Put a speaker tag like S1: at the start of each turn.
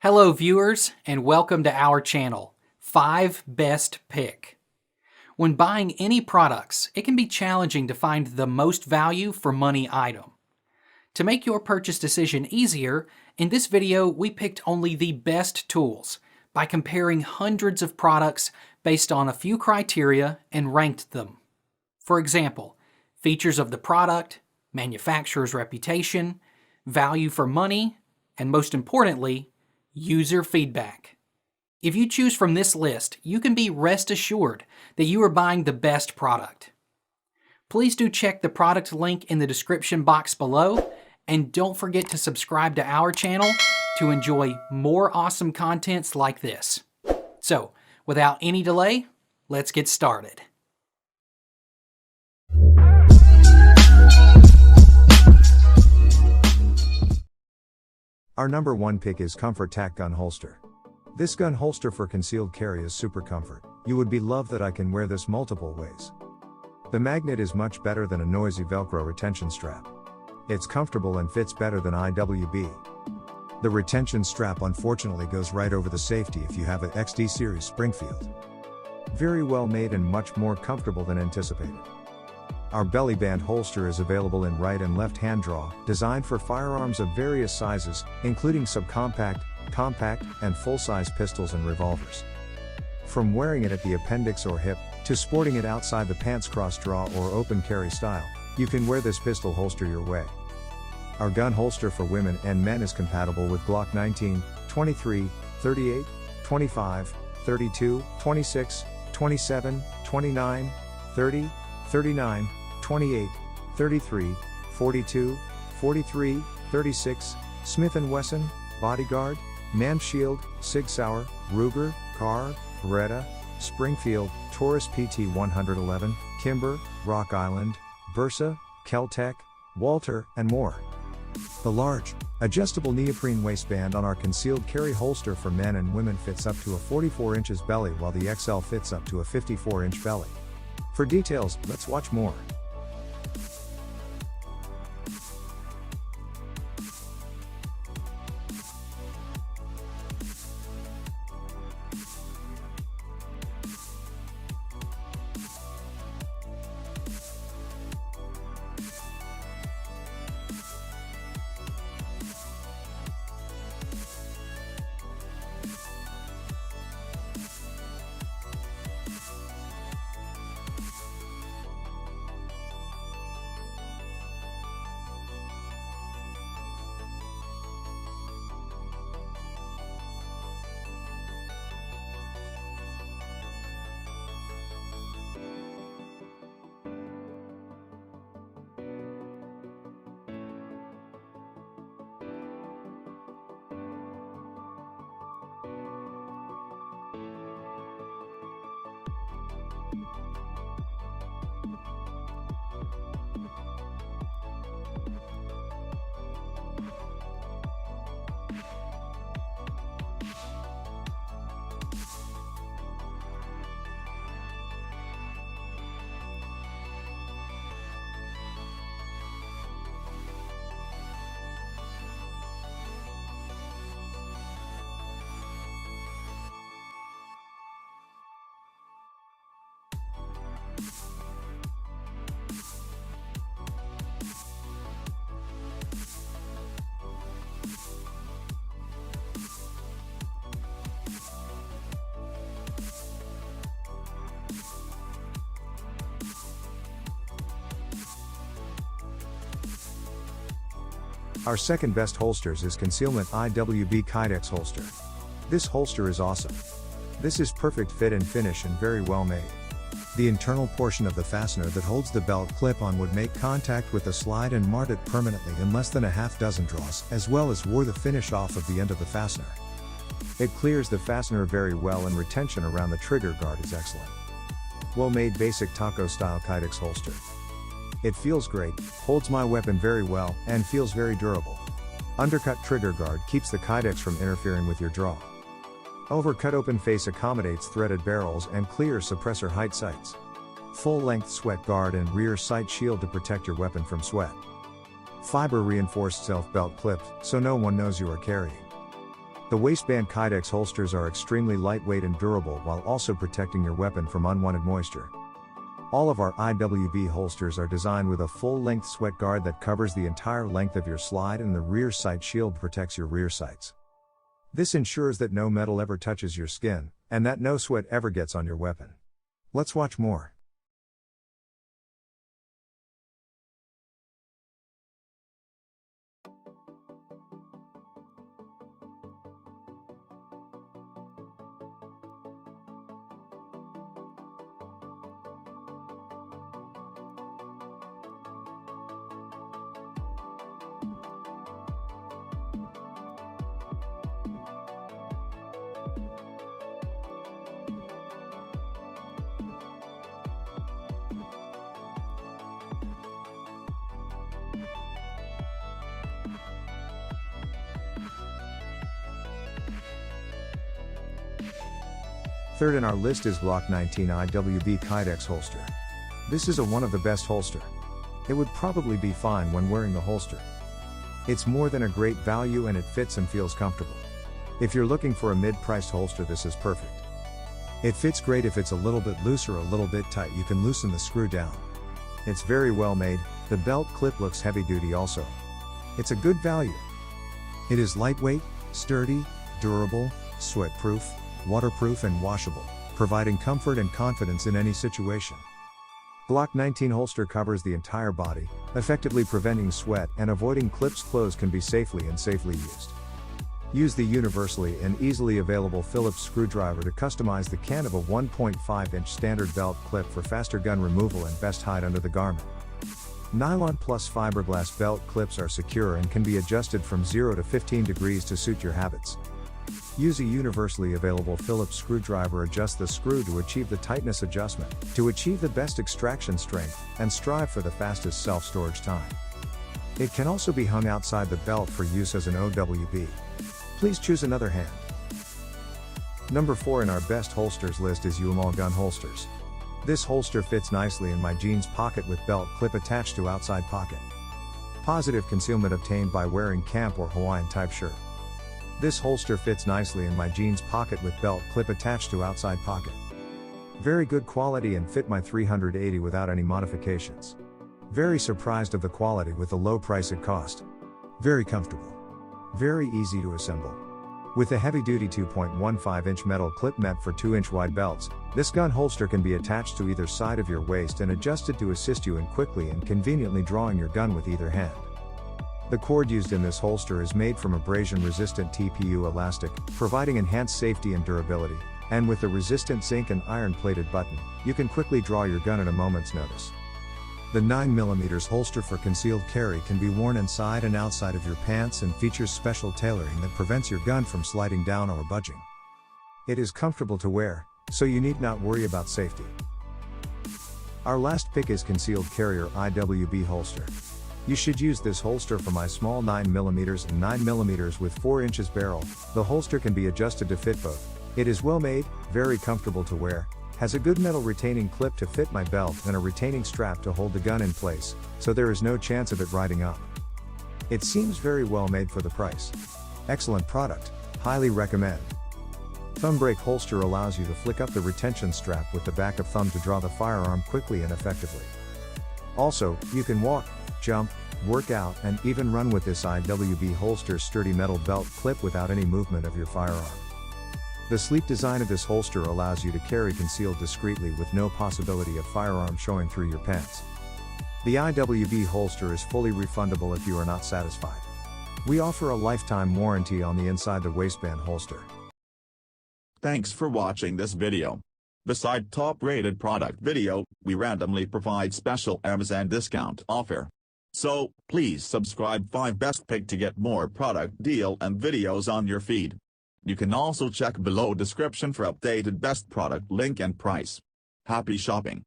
S1: Hello viewers, and welcome to our channel, 5 Best Pick. When buying any products, it can be challenging to find the most value for money item. To make your purchase decision easier, in this video we picked only the best tools by comparing hundreds of products based on a few criteria and ranked them. For example, features of the product, manufacturer's reputation, value for money, and most importantly, user feedback. If you choose from this list, you can be rest assured that you are buying the best product. Please do check the product link in the description box below, and don't forget to subscribe to our channel to enjoy more awesome contents like this. So, without any delay, let's get started.
S2: Our number one pick is Comfort Tack Gun Holster. This gun holster for concealed carry is super comfort. You would be loved that I can wear this multiple ways. The magnet is much better than a noisy Velcro retention strap. It's comfortable and fits better than IWB. The retention strap unfortunately goes right over the safety if you have an XD series Springfield. Very well made and much more comfortable than anticipated. Our belly band holster is available in right and left hand draw, designed for firearms of various sizes, including subcompact, compact, and full-size pistols and revolvers. From wearing it at the appendix or hip, to sporting it outside the pants cross draw or open carry style, you can wear this pistol holster your way. Our gun holster for women and men is compatible with Glock 19, 23, 38, 25, 32, 26, 27, 29, 30, 39, 28, 33, 42, 43, 36, Smith & Wesson, Bodyguard, Man Shield, Sig Sauer, Ruger, Carr, Beretta, Springfield, Taurus PT 111, Kimber, Rock Island, Versa, Kel-Tec, Walter, and more. The large, adjustable neoprene waistband on our concealed carry holster for men and women fits up to a 44 inches belly, while the XL fits up to a 54-inch belly. For details, let's watch more. Our second best holsters is Concealment IWB Kydex Holster. This holster is awesome. This is perfect fit and finish and very well made. The internal portion of the fastener that holds the belt clip on would make contact with the slide and mart it permanently in less than a half dozen draws, as well as wore the finish off of the end of the fastener. It clears the fastener very well, and retention around the trigger guard is excellent. Well made basic taco style Kydex holster. It feels great, holds my weapon very well, and feels very durable. Undercut trigger guard keeps the Kydex from interfering with your draw. Overcut open face accommodates threaded barrels and clear suppressor height sights. Full-length sweat guard and rear sight shield to protect your weapon from sweat. Fiber reinforced self-belt clip, so no one knows you are carrying. The waistband Kydex holsters are extremely lightweight and durable while also protecting your weapon from unwanted moisture. All of our IWB holsters are designed with a full-length sweat guard that covers the entire length of your slide, and the rear sight shield protects your rear sights. This ensures that no metal ever touches your skin, and that no sweat ever gets on your weapon. Let's watch more. Third in our list is Glock 19 IWB Kydex Holster. This is one of the best holster. It would probably be fine when wearing the holster. It's more than a great value, and it fits and feels comfortable. If you're looking for a mid-priced holster, this is perfect. It fits great. If it's a little bit loose or a little bit tight, you can loosen the screw down. It's very well made. The belt clip looks heavy duty also. It's a good value. It is lightweight, sturdy, durable, sweat-proof, waterproof and washable, providing comfort and confidence in any situation. Glock 19 holster covers the entire body, effectively preventing sweat and avoiding clips. Clothes can be safely used. Use the universally and easily available Phillips screwdriver to customize the can of a 1.5-inch standard belt clip for faster gun removal and best hide under the garment. Nylon plus fiberglass belt clips are secure and can be adjusted from 0 to 15 degrees to suit your habits. Use a universally available Phillips screwdriver. Adjust the screw to achieve the tightness adjustment, to achieve the best extraction strength, and strive for the fastest self-storage time. It can also be hung outside the belt for use as an OWB. Please choose another hand. Number 4 in our best holsters list is UML Gun Holsters. This holster fits nicely in my jeans pocket with belt clip attached to outside pocket. Positive concealment obtained by wearing camp or Hawaiian type shirt. This holster fits nicely in my jeans pocket with belt clip attached to outside pocket. Very good quality and fit my 380 without any modifications. Very surprised of the quality with the low price it cost. Very comfortable. Very easy to assemble. With a heavy-duty 2.15-inch metal clip meant for 2-inch wide belts, this gun holster can be attached to either side of your waist and adjusted to assist you in quickly and conveniently drawing your gun with either hand. The cord used in this holster is made from abrasion-resistant TPU elastic, providing enhanced safety and durability, and with a resistant zinc and iron-plated button, you can quickly draw your gun at a moment's notice. The 9mm holster for concealed carry can be worn inside and outside of your pants and features special tailoring that prevents your gun from sliding down or budging. It is comfortable to wear, so you need not worry about safety. Our last pick is concealed carrier IWB holster. You should use this holster for my small 9mm and 9mm with 4 inches barrel. The holster can be adjusted to fit both. It is well made, very comfortable to wear, has a good metal retaining clip to fit my belt and a retaining strap to hold the gun in place, so there is no chance of it riding up. It seems very well made for the price. Excellent product, highly recommend. Thumb brake holster allows you to flick up the retention strap with the back of thumb to draw the firearm quickly and effectively. Also, you can walk, jump, work out, and even run with this IWB holster's sturdy metal belt clip without any movement of your firearm. The sleek design of this holster allows you to carry concealed discreetly with no possibility of firearm showing through your pants. The IWB holster is fully refundable if you are not satisfied. We offer a lifetime warranty on the inside the waistband holster.
S3: Thanks for watching this video. Beside top-rated product video, we randomly provide special Amazon discount offer. So, please subscribe 5 Best Pick to get more product deal and videos on your feed. You can also check below description for updated best product link and price. Happy shopping!